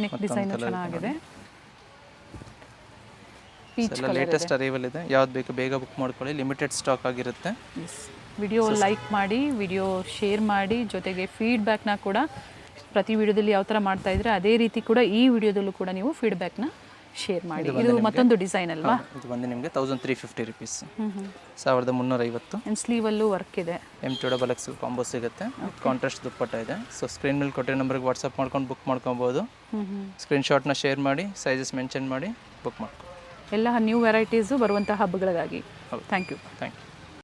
ನೆಕ್ ಡಿಸೈನ್ ಚೆನ್ನಾಗಿದೆ. ಲೇಟೆಸ್ಟ್ ಅರೈವಲ್ ಇದೆ. ಯಾವ್ದು ಬೇಕು ಬೇಗ ಬುಕ್ ಮಾಡ್ಕೊಳ್ಳಿ, ಲಿಮಿಟೆಡ್ ಸ್ಟಾಕ್ ಆಗಿರುತ್ತೆ. ವಿಡಿಯೋ ಲೈಕ್ ಮಾಡಿ, ವಿಡಿಯೋ ಶೇರ್ ಮಾಡಿ, ಜೊತೆಗೆ ಫೀಡ್ಬ್ಯಾಕ್ನ ಕೂಡ ಪ್ರತಿ ವಿಡಿಯೋದಲ್ಲಿ ಯಾವ ಥರ ಮಾಡ್ತಾ ಇದ್ರೆ ಅದೇ ರೀತಿ ಕೂಡ ಈ ವಿಡಿಯೋದಲ್ಲೂ ಕೂಡ ನೀವು ಫೀಡ್ಬ್ಯಾಕ್ನ ಶೇರ್ ಮಾಡಿ. ಇದು ಮತ್ತೊಂದು ಡಿಸೈನ್ ಅಲ್ವಾ? ಇದು ಬಂದು ನಿಮಗೆ 1350 ರುಪೀಸ್, 1350. ಆ್ಯಂಡ್ ಸ್ಲೀವಲ್ಲೂ ವರ್ಕ್ ಇದೆ. M2 XXL ಕಾಂಬೋ ಸಿಗುತ್ತೆ. ಕಾಂಟ್ರಾಸ್ಟ್ ದುಪ್ಪಟ್ಟ ಇದೆ. ಸೊ ಸ್ಕ್ರೀನ್ ಮೇಲೆ ಕೊಟ್ಟಿರೋ ನಂಬರ್ಗೆ ವಾಟ್ಸಪ್ ಮಾಡ್ಕೊಂಡು ಬುಕ್ ಮಾಡ್ಕೊಬೋದು. ಸ್ಕ್ರೀನ್ಶಾಟ್ನ ಶೇರ್ ಮಾಡಿ, ಸೈಜಸ್ ಮೆನ್ಷನ್ ಮಾಡಿ ಬುಕ್ ಮಾಡ್ಕೊ. ಎಲ್ಲ ನ್ಯೂ ವೆರೈಟೀಸು ಬರುವಂಥ ಹಬ್ಬಗಳಿಗಾಗಿ. Thank you.